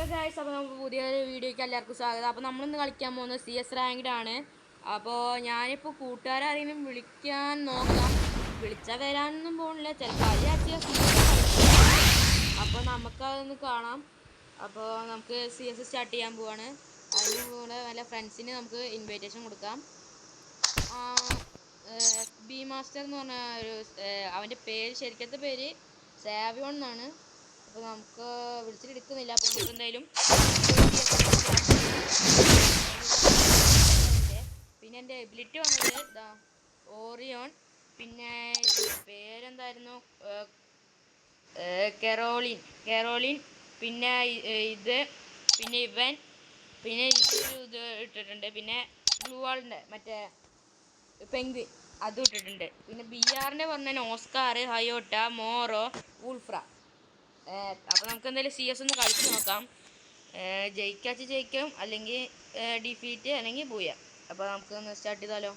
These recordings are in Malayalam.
ഹലോ ഗൈസ്, അപ്പോൾ നമുക്ക് പുതിയൊരു വീഡിയോയ്ക്ക് എല്ലാവർക്കും സ്വാഗതം. അപ്പോൾ നമ്മളിന്ന് കളിക്കാൻ പോകുന്നത് CS റാങ്ക്ഡ് ആണ്. അപ്പോൾ ഞാനിപ്പോൾ കൂട്ടുകാരെയും വിളിക്കാൻ നോക്കാം. വിളിച്ചാൽ വരാനൊന്നും പോകുന്നില്ല, ചിലപ്പോൾ അപ്പോൾ നമുക്കതൊന്ന് കാണാം. അപ്പോൾ നമുക്ക് CS സ്റ്റാർട്ട് ചെയ്യാൻ പോവാണ്. അതിന് കൂടെ വല്ല ഫ്രണ്ട്സിന് നമുക്ക് ഇൻവിറ്റേഷൻ കൊടുക്കാം. ബി മാസ്റ്റർ എന്ന് പറഞ്ഞ ഒരു അവൻ്റെ പേര്, ശരിക്കത്തെ പേര് സാവിയോൺ എന്നാണ്. അപ്പോൾ നമുക്ക് വിളിച്ചിട്ടെടുക്കുന്നില്ല. അപ്പോൾ നമുക്ക് എന്തായാലും പിന്നെ എൻ്റെ എബിലിറ്റി വന്നത് ഓറിയോൺ, പിന്നെ പേരെന്തായിരുന്നു, കെറോളിൻ, പിന്നെ ഇത്, പിന്നെ ഇവൻ, പിന്നെ ഇത് ഇട്ടിട്ടുണ്ട്, പിന്നെ ബ്ലൂ വാളിൻ്റെ മറ്റേ പെങ്ക്വിൻ അതും ഇട്ടിട്ടുണ്ട്. പിന്നെ BR പറഞ്ഞാൽ ഓസ്കാർ, ഹയോട്ട, മോറോ, വൂൾഫ്ര. അപ്പോൾ നമുക്ക് എന്തായാലും CS ഒന്ന് കളിച്ച് നോക്കാം. ജയിക്കാച്ച് ജയിക്കും, അല്ലെങ്കിൽ ഡിഫീറ്റ്, അല്ലെങ്കിൽ ബൂയ. അപ്പോൾ നമുക്ക് ഒന്ന് സ്റ്റാർട്ട് ചെയ്താലോ.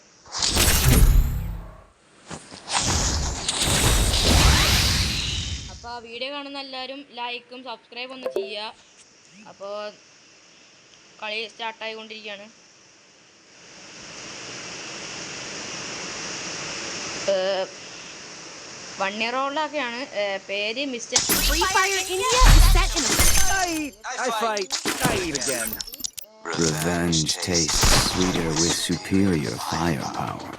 അപ്പോൾ ആ വീഡിയോ കാണുന്ന എല്ലാവരും ലൈക്കും സബ്സ്ക്രൈബ് ഒന്ന് ചെയ്യുക. അപ്പോൾ കളി സ്റ്റാർട്ടായിക്കൊണ്ടിരിക്കുകയാണ്. വണ്ണിയറോളൊക്കെയാണ് പേര്. Mister Revenge tastes sweeter with superior firepower.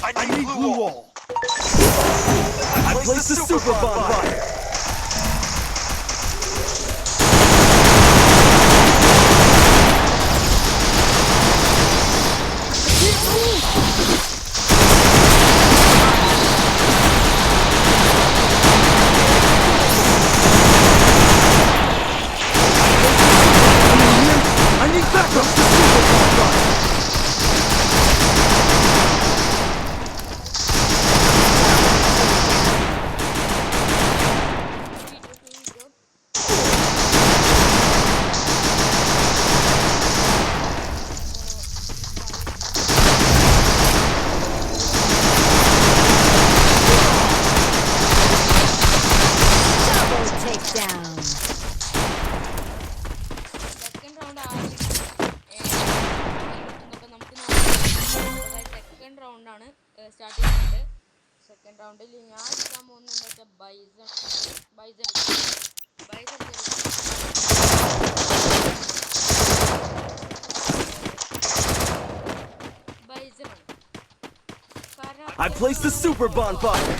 I need blue wall. I placed the super bonfire. I need backup. റൗണ്ടാണ് സ്റ്റാർട്ട് ചെയ്യുന്നത്. സെക്കൻഡ് റൗണ്ടിൽ ഞാൻ എടുക്കാൻ പോകുന്നത് എന്താ വെച്ചാൽ bison I placed the super bonfire.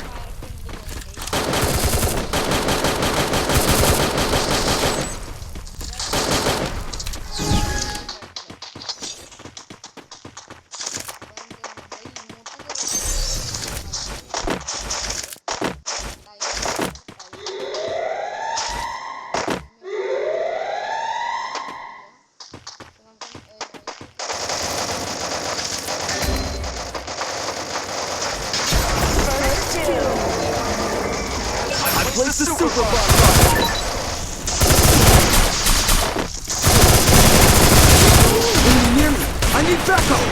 Place the super bonfire. Enemy near me. I need backup.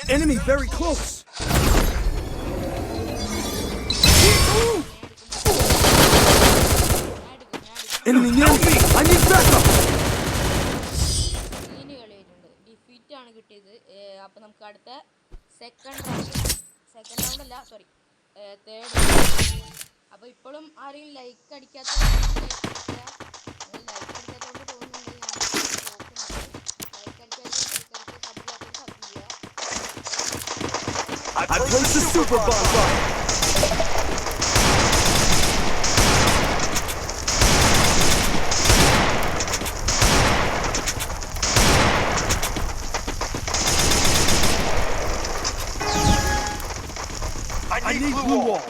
Enemy very close. Enemy near me. I need backup. Defeat ആണ് കിട്ടിയത്. അപ്പോൾ നമുക്ക് അടുത്ത സെക്കൻഡ് റൗണ്ട് അല്ല, സോറി, തേർഡ്. അപ്പോൾ ഇപ്പോഴും ആരെയും ലൈക്ക് അടിക്കാത്തതുകൊണ്ട് തോന്നുന്നുണ്ട് ഞാൻ like I placed the super bonfire. I need blue wall.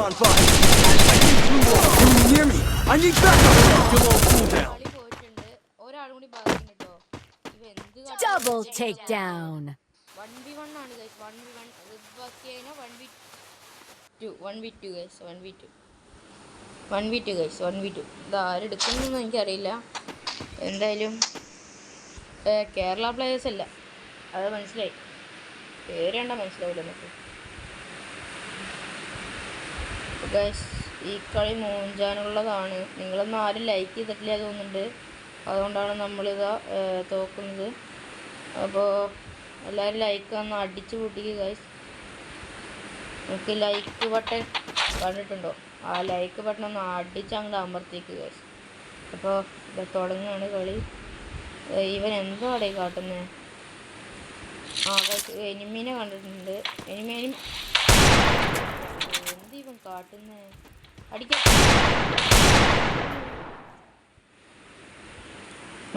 bonfire. I need blue wall. Enemy near me. I need backup. Still on cooldown. കളി പോയിട്ടുണ്ട്. ഒരാളും കൂടി ബാക്കിയുണ്ട് കേട്ടോ. ഇവ എന്ത് Double takedown. 1v1 ആണ് guys. 1v1 ബാക്കിയായിനോ 1v2 guys. 1v2 guys. 1v2 ഇത് ആരെടുക്കുന്നതെന്ന് എനിക്കറിയില്ല. എന്തായാലും കേരള പ്ലേയേഴ്സ് അല്ല, അത് മനസ്സിലായി. പേര് കണ്ടാൽ മനസ്സിലാവില്ല നമുക്ക്. ഗൈസ് ഈ കളി മൂഞ്ചാനുള്ളതാണ്. നിങ്ങളൊന്നും ആരും ലൈക്ക് ചെയ്തിട്ടില്ല തോന്നുന്നുണ്ട്. അതുകൊണ്ടാണ് നമ്മളിതാ തോക്കുന്നത്. അപ്പോൾ എല്ലാവരും ലൈക്ക് ഒന്ന് അടിച്ചു പൊട്ടിക്കുക ഗൈസ്. നമുക്ക് ലൈക്ക് ബട്ടൺ കണ്ടിട്ടുണ്ടോ? ആ ലൈക്ക് ബട്ടൺ ഒന്ന് അടിച്ച് അങ്ങോട്ട് അമർത്തിക്കുക ഗൈസ്. അപ്പോൾ ഇത് തുടങ്ങുകയാണ് കളി. ഇവൻ എന്താണ് ഈ കാട്ടുന്നത്? ആ ഗൈസ് എനിമീനെ കണ്ടിട്ടുണ്ട്. എന്ത് ഇവൻ കാട്ടുന്നത്? അടിക്കാം.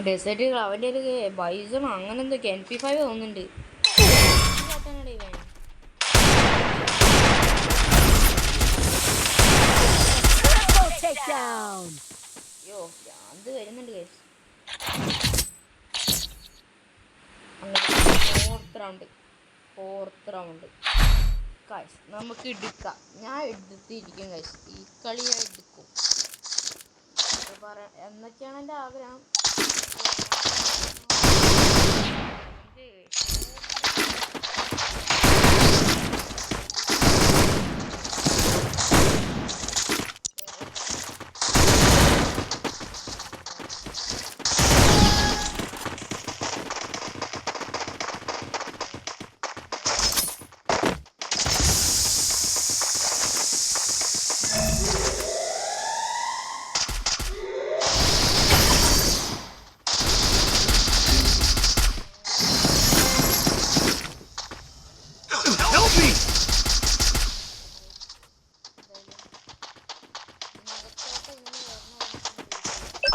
ഡെസേർട്ട് അവൻ്റെ ഒരു ബൈസണോ അങ്ങനെ എന്തൊക്കെ MP5 തോന്നുന്നുണ്ട്. കാട്ടാനാണ് ഇവൻ. അയ്യോ ഭ്രാന്ത് വരുന്നുണ്ട് ഗൈസ്. അങ്ങനെ ഫോർത്ത് റൗണ്ട് ഗൈസ് നമുക്ക് എടുക്കാം. ഞാൻ എടുത്തിരിക്കും ഗൈസ്. ഈ കളി ഞാൻ എടുക്കും. എന്നൊക്കെയാണ് എൻ്റെ ആഗ്രഹം.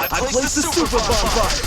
I placed the super bonfire.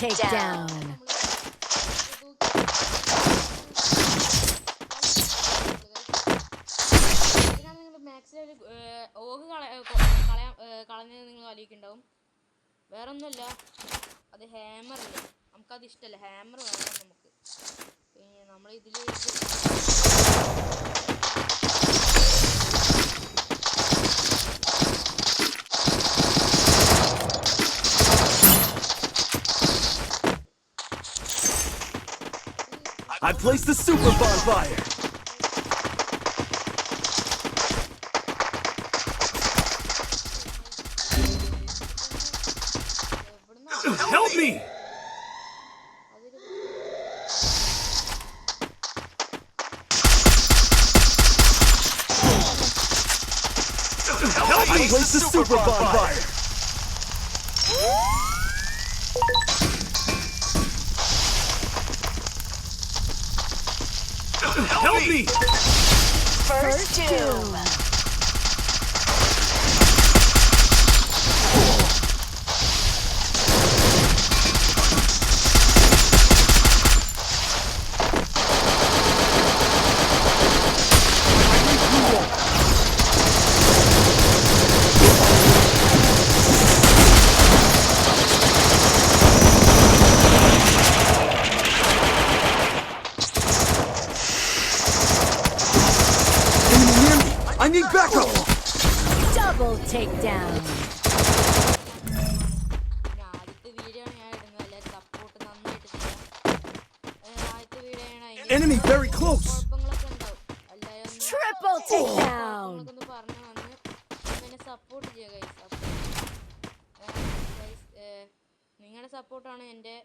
Takedown. മാക്സിൽ ഓഗ് കളഞ്ഞത് നിങ്ങൾ ആലോചിക്കുന്നുണ്ടാവും. വേറൊന്നുമില്ല, അത് ഹാമറല്ലേ. നമുക്കത് ഇഷ്ടമല്ല. ഹാമർ വേണം നമുക്ക്. പിന്നെ നമ്മളിതിൽ I placed the super bonfire. Help me! Help me! I placed the super bonfire. Help me! First doom. need backup! Double takedown. പിന്നെ ആദ്യത്തെ വീഡിയോ ആണ് ഞാൻ ഇടുന്നത്. എല്ലാവരും സപ്പോർട്ട് നന്നായിട്ട് ചെയ്യാം. ആദ്യത്തെ വീഡിയോ ആണ്. Enemy very close. കുഴപ്പങ്ങളൊക്കെ ഉണ്ടാവും. എല്ലാവരും Triple takedown. ഒന്ന് പറഞ്ഞു വന്ന് എന്നെ സപ്പോർട്ട് ചെയ്യുക ഗൈസ്. നിങ്ങളുടെ സപ്പോർട്ടാണ് എൻ്റെ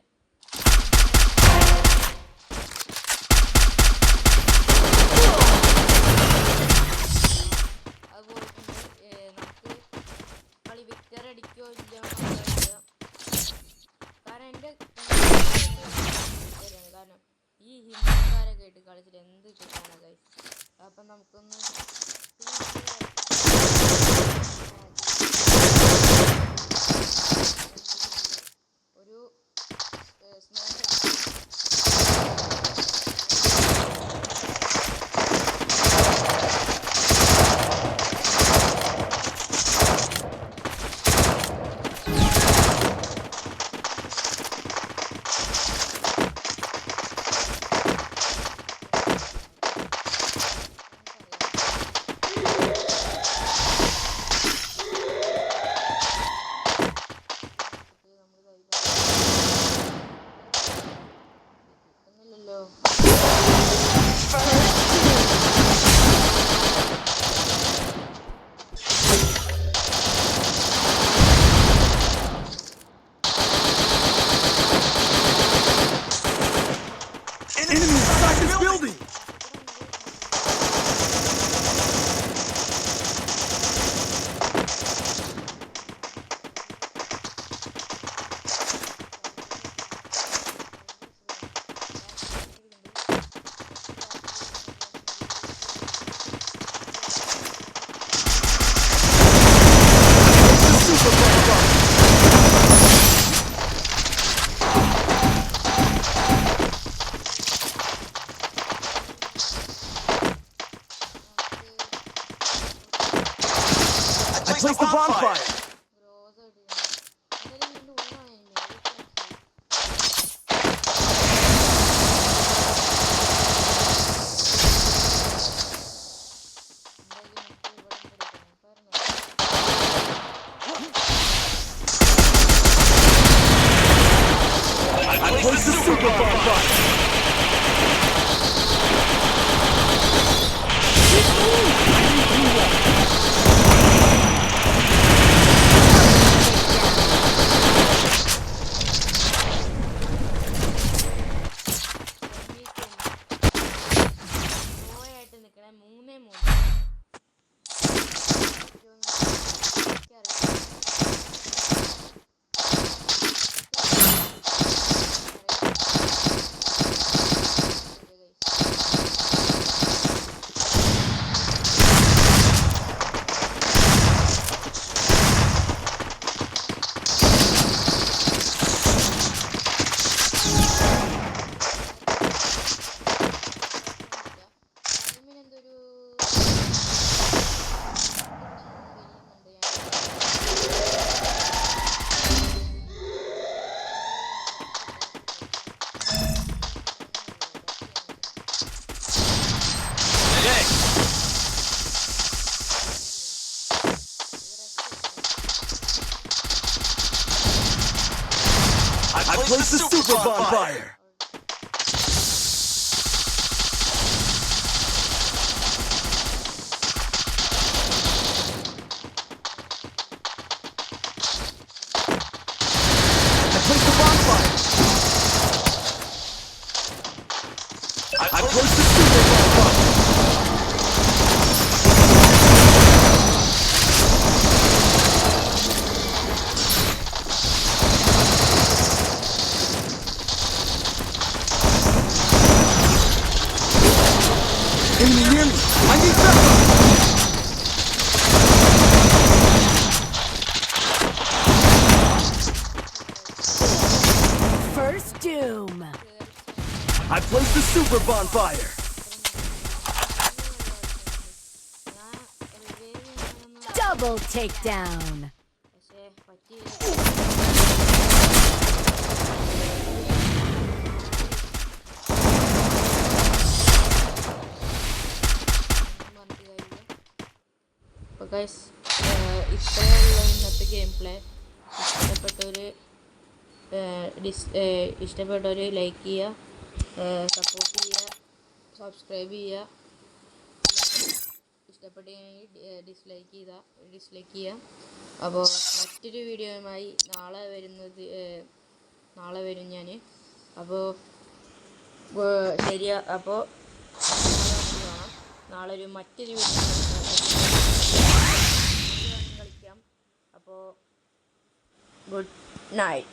അതുപോലെ നമുക്ക് കളി വിക്ടർ അടിക്കോ ഇല്ലയോ കാരണം എൻ്റെ കാരണം ഈ ഹിന്ദിക്കാരൊക്കെ ആയിട്ട് കളിച്ചിട്ട് എന്ത് കിട്ടാനാണ് ഗൈസ്. അപ്പം നമുക്കൊന്ന് ഒരു Place the bonfire! I place the super bonfire! I place the super bonfire! I place the super bonfire! Enemy near me! I need backup! First doom. I place the super bonfire! Double takedown. Guys ഇത്രയുള്ള ഇന്നത്തെ ഗെയിം പ്ലേ. ഇഷ്ടപ്പെട്ടവർ ലൈക്ക് ചെയ്യുക, സപ്പോർട്ട് ചെയ്യുക, സബ്സ്ക്രൈബ് ചെയ്യുക. ഇഷ്ടപ്പെട്ടെങ്കിൽ ഡിസ്ലൈക്ക് ചെയ്യുക. അപ്പോൾ മറ്റൊരു വീഡിയോയുമായി നാളെ വരും ഞാൻ. അപ്പോൾ ശരിയാ. അപ്പോൾ നാളെ മറ്റൊരു വീഡിയോ കളിക്കാം. അപ്പോൾ ഗുഡ് നൈറ്റ്.